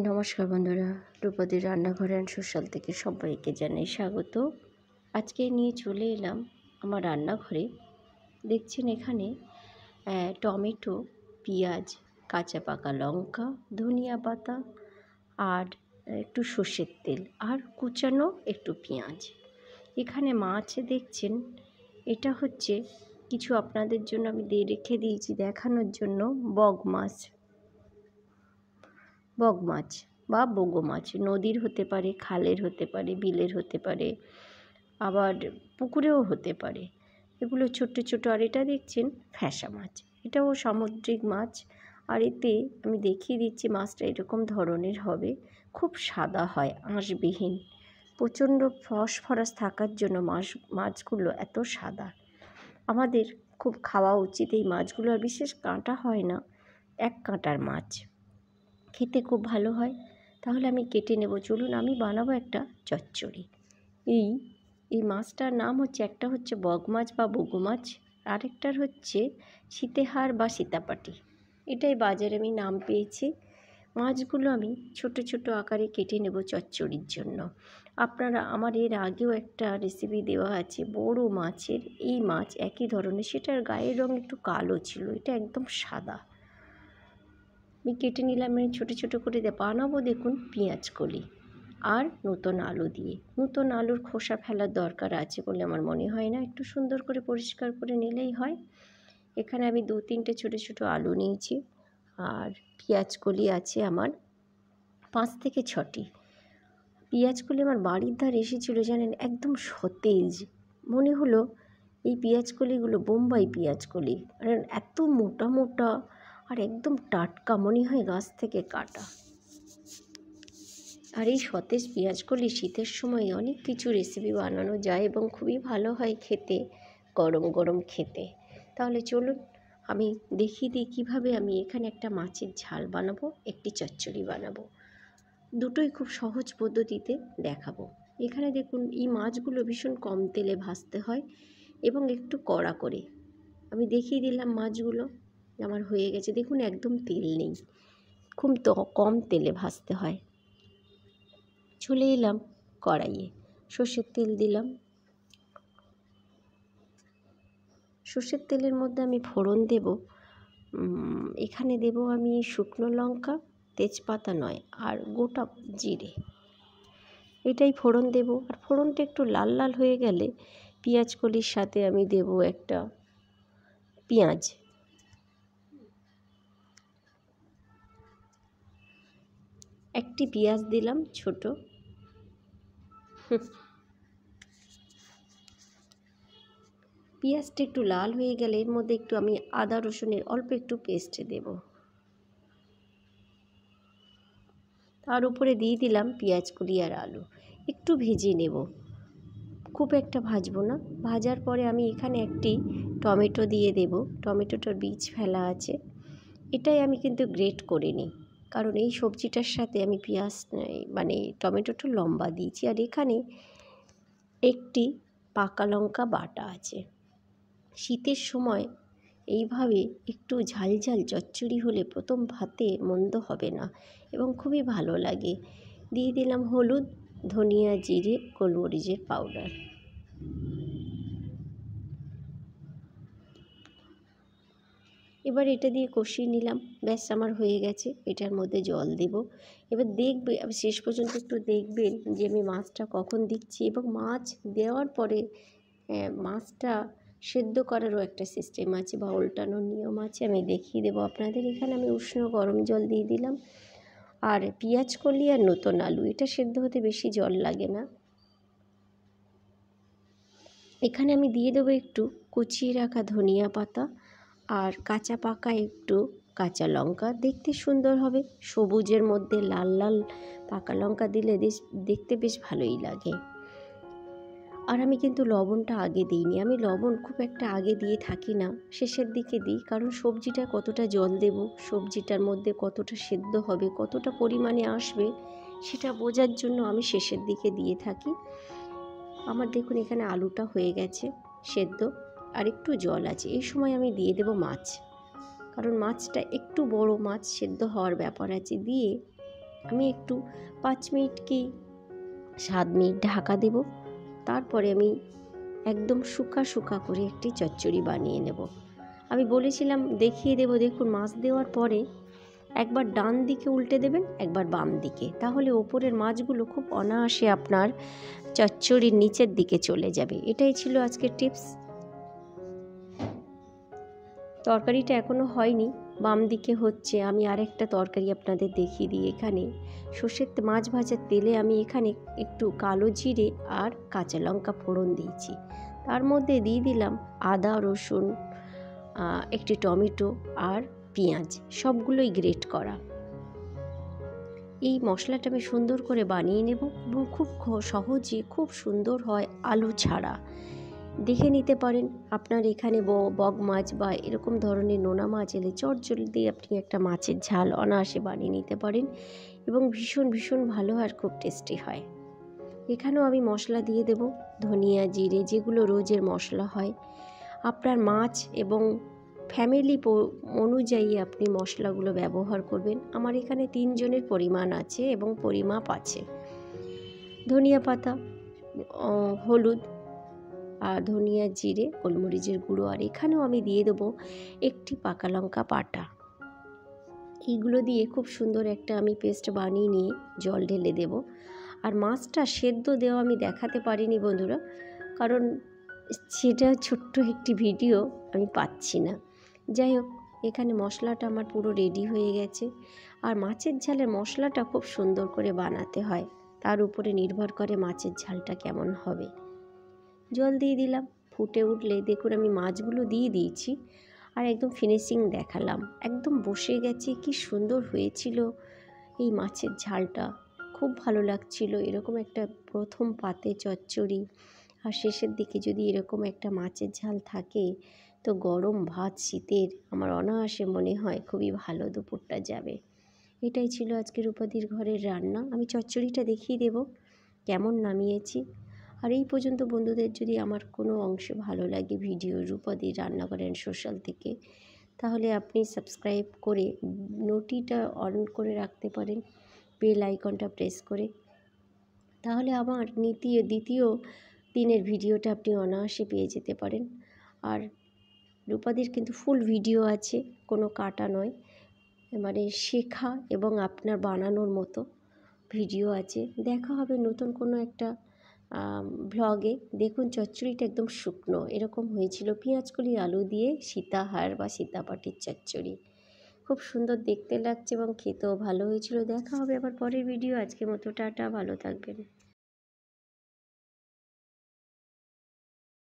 নমস্কার বন্ধুরা, রূপদীর রান্নাঘর অ্যান্ড সোশ্যাল থেকে সবাইকে জানাই স্বাগত। আজকে নিয়ে চলে এলাম আমার রান্নাঘরে। দেখছেন এখানে টমেটো, পেঁয়াজ, কাঁচা পাকা লঙ্কা, ধনিয়া পাতা আর একটু সর্ষের তেল আর কুচানো একটু পেঁয়াজ। এখানে মাছ দেখছেন, এটা হচ্ছে কিছু আপনাদের জন্য আমি রেখে দিয়েছি দেখানোর জন্য। বগ মাছ বা বগো মাছ, নদীর হতে পারে, খালের হতে পারে, বিলের হতে পারে, আবার পুকুরেও হতে পারে। এগুলো ছোট্ট ছোট। আর এটা দেখছেন ফ্যাসা মাছ, এটাও সামুদ্রিক মাছ। আর এতে আমি দেখিয়ে দিচ্ছি, মাছটা এরকম ধরনের হবে, খুব সাদা হয়, আঁশবিহীন, প্রচণ্ড ফসফরাস থাকার জন্য মাছগুলো এত সাদা। আমাদের খুব খাওয়া উচিত এই মাছগুলো। আর বিশেষ কাঁটা হয় না, এক কাঁটার মাছ, খেতে খুব ভালো হয়। তাহলে আমি কেটে নেব, চলুন আমি বানাবো একটা চচ্চড়ি। এই মাছটার নাম হচ্ছে, একটা হচ্ছে বগ মাছ বা বগু মাছ, আরেকটার হচ্ছে সীতেহার বা সীতাপাটি। এটাই বাজারে আমি নাম পেয়েছি। মাছগুলো আমি ছোট ছোট আকারে কেটে নেব চচ্চড়ির জন্য। আপনারা, আমার এর আগেও একটা রেসিপি দেওয়া আছে বড় মাছের, এই মাছ একই ধরনের, সেটার গায়ের রং একটু কালো ছিল, এটা একদম সাদা। আমি কেটে নিলাম, ছোটো ছোটো করে বানাবো। দেখুন, পেঁয়াজ কলি আর নতুন আলু দিয়ে। নতুন আলুর খোসা ফেলার দরকার আছে বলে আমার মনে হয় না, একটু সুন্দর করে পরিষ্কার করে নিলেই হয়। এখানে আমি 2-3টে ছোটো ছোটো আলু নিয়েছি, আর পেঁয়াজ কলি আছে আমার 5 থেকে 6টি। পেঁয়াজ কলি আমার বাড়ির ধারে এসেছিলো জানেন, একদম সতেজ মনে হলো। এই পেঁয়াজ কলিগুলো বোম্বাই পেঁয়াজ কলি, এত মোটা মোটা আর একদম টাটকা, মনে হয় গাছ থেকে কাটা। আর এই সতেজ পেঁয়াজকলি শীতের সময় অনেক কিছু রেসিপি বানানো যায় এবং খুবই ভালো হয় খেতে, গরম গরম খেতে। তাহলে চলুন আমি দেখিয়ে দিই কীভাবে আমি এখানে একটা মাছের ঝাল বানাবো, একটি চচ্চড়ি বানাবো। দুটোই খুব সহজ পদ্ধতিতে দেখাবো। এখানে দেখুন, এই মাছগুলো ভীষণ কম তেলে ভাজতে হয় এবং একটু কড়া করে। আমি দেখিয়ে দিলাম মাছগুলো আমার হয়ে গেছে। দেখুন, একদম তেল নেই, খুব কম তেলে ভাজতে হয়। চলে এলাম কড়াইয়ে, সর্ষের তেল দিলাম। সর্ষের তেলের মধ্যে আমি ফোড়ন দেব। এখানে দেব আমি শুকনো লঙ্কা, তেজপাতা নয়, আর গোটা জিরে, এটাই ফোড়ন দেব। আর ফোড়নটা একটু লাল লাল হয়ে গেলে পেঁয়াজ কলির সাথে আমি দেব একটা পেঁয়াজ। একটি পেঁয়াজ দিলাম ছোট। পেঁয়াজটা একটু লাল হয়ে গেলে এর মধ্যে একটু আমি আদা রসুনের অল্প একটু পেস্ট দেব। তার উপরে দিয়ে দিলাম পেঁয়াজ কলি আর আলু, একটু ভেজে নেব, খুব একটা ভাজবো না। ভাজার পরে আমি এখানে একটি টমেটো দিয়ে দেব। টমেটোটার বীজ ফেলা আছে, এটাই আমি কিন্তু গ্রেট করে নিই, কারণ এই সবজিটার সাথে আমি টমেটোটা লম্বা দিয়েছি। আর এখানে একটি পাকা লঙ্কা বাটা আছে। শীতের সময় এইভাবে একটু ঝালঝাল চচ্চড়ি হলে প্রথম ভাতে মন্দ হবে না এবং খুবই ভালো লাগে। দিয়ে দিলাম হলুদ, ধনিয়া, জিরে, গোলমরিচের পাউডার। এবার এটা দিয়ে কষিয়ে নিলাম, ব্যাস আমার হয়ে গেছে। এটার মধ্যে জল দেব। এবার শেষ পর্যন্ত একটু দেখবেন যে আমি মাছটা কখন দিচ্ছি, এবং মাছ দেওয়ার পরে মাছটা সেদ্ধ করারও একটা সিস্টেম আছে বা উল্টানোর নিয়ম আছে, আমি দেখিয়ে দেবো আপনাদের। এখানে আমি উষ্ণ গরম জল দিয়ে দিলাম। আর পেঁয়াজ কলি আর নতুন আলু, এটা সেদ্ধ হতে বেশি জল লাগে না। এখানে আমি দিয়ে দেবো একটু কুচিয়ে রাখা ধনিয়া পাতা আর কাঁচা পাকা একটু কাঁচা লঙ্কা, দেখতে সুন্দর হবে। সবুজের মধ্যে লাল লাল পাকা লঙ্কা দিলে দেখতে বেশ ভালোই লাগে। আর আমি কিন্তু লবণটা আগে দিইনি, আমি লবণ খুব একটা আগে দিয়ে থাকি না, শেষের দিকে দিই। কারণ সবজিটা কতটা জল দেব, সবজিটার মধ্যে কতটা সেদ্ধ হবে, কতটা পরিমাণে আসবে, সেটা বোঝার জন্য আমি শেষের দিকে দিয়ে থাকি। আমার দেখুন এখানে আলুটা হয়ে গেছে সেদ্ধ, আর একটু জল আছে। এই সময় আমি দিয়ে দেব মাছ, কারণ মাছটা একটু বড় মাছ, সেদ্ধ হওয়ার ব্যাপার আছে। দিয়ে আমি একটু 5 মিনিট কি 7 মিনিট ঢাকা দেব। তারপরে আমি একদম শুকা করে একটি চচ্চড়ি বানিয়ে নেব। আমি বলেছিলাম দেখিয়ে দেব, দেখুন মাছ দেওয়ার পরে একবার ডান দিকে উল্টে দেবেন, একবার বাম দিকে, তাহলে ওপরের মাছগুলো খুব অনায়াসে আপনার চচ্চড়ির নিচের দিকে চলে যাবে। এটাই ছিল আজকের টিপস। তরকারিটা এখনও হয়নি, বাম দিকে হচ্ছে। আমি আরেকটা তরকারি আপনাদের দেখিয়ে দিই। এখানে সর্ষের মাছ ভাজার তেলে আমি এখানে একটু কালো জিরে আর কাঁচা লঙ্কা ফোড়ন দিয়েছি। তার মধ্যে দিয়ে দিলাম আদা, রসুন, একটি টমেটো আর পেঁয়াজ, সবগুলোই গ্রেট করা। এই মশলাটা আমি সুন্দর করে বানিয়ে নেব এবং খুব সহজে খুব সুন্দর হয় আলু ছাড়া। দেখে নিতে পারেন আপনার এখানে বগ মাছ বা এরকম ধরনের নোনা মাছ এলে চটজলদি আপনি একটা মাছের ঝাল অনায়াসে বানিয়ে নিতে পারেন এবং ভীষণ ভালো আর খুব টেস্টি হয়। এখানেও আমি মশলা দিয়ে দেব, ধনিয়া, জিরে, যেগুলো রোজের মশলা হয়। আপনার মাছ এবং ফ্যামিলি অনুযায়ী আপনি মশলাগুলো ব্যবহার করবেন। আমার এখানে 3 জনের পরিমাণ আছে এবং পরিমাপ আছে। ধনিয়া পাতা, হলুদ আর ধনিয়া, জিরে, গোলমরিচের গুঁড়ো, আর এখানেও আমি দিয়ে দেবো একটি পাকা লঙ্কা বাটা। এইগুলো দিয়ে খুব সুন্দর একটা আমি পেস্ট বানিয়ে নিয়ে জল ঢেলে দেব। আর মাছটা সেদ্ধ দেওয়া আমি দেখাতে পারিনি বন্ধুরা, কারণ সেটা ছোট্ট একটি ভিডিও আমি পাচ্ছি না। যাই হোক, এখানে মশলাটা আমার পুরো রেডি হয়ে গেছে। আর মাছের ঝালের মশলাটা খুব সুন্দর করে বানাতে হয়, তার উপরে নির্ভর করে মাছের ঝালটা কেমন হবে। জল দিয়ে দিলাম, ফুটে উঠলে দেখুন আমি মাছগুলো দিয়ে দিয়েছি আর একদম ফিনিশিং দেখালাম। একদম বসে গেছে, কি সুন্দর হয়েছিল এই মাছের ঝালটা, খুব ভালো লাগছিল। এরকম একটা প্রথম পাতে চচ্চড়ি আর শেষের দিকে যদি এরকম একটা মাছের ঝাল থাকে, তো গরম ভাত শীতের আমার অনায়াসে মনে হয় খুবই ভালো দুপুরটা যাবে। এটাই ছিল আজকে রূপাদির ঘরের রান্না। আমি চচ্চড়িটা দেখিয়ে দেব কেমন নামিয়েছি। আর এই পর্যন্ত বন্ধুদের যদি আমার কোনো অংশ ভালো লাগে ভিডিও রূপাদির রান্নাঘর সোশ্যাল থেকে, তাহলে আপনি সাবস্ক্রাইব করে নোটিটা অন করে রাখতে পারেন, বেল আইকনটা প্রেস করে। তাহলে আমার দ্বিতীয় দিনের ভিডিওটা আপনি অনায়াসে পেয়ে যেতে পারেন। আর রূপাদির কিন্তু ফুল ভিডিও আছে, কোনো কাটা নয়, মানে শেখা এবং আপনার বানানোর মতো ভিডিও আছে। দেখা হবে নতুন কোনো একটা ভ্লগে। দেখুন চচ্চড়িটা একদম শুকনো এরকম হয়েছিল, পেঁয়াজকলি আলু দিয়ে সীতাহার বা সীতাপাটির চচ্চড়ি, খুব সুন্দর দেখতে লাগছে এবং খেতেও ভালো হয়েছিল। দেখা হবে আবার পরের ভিডিও। আজকের মতো টাটা, ভালো থাকবেন।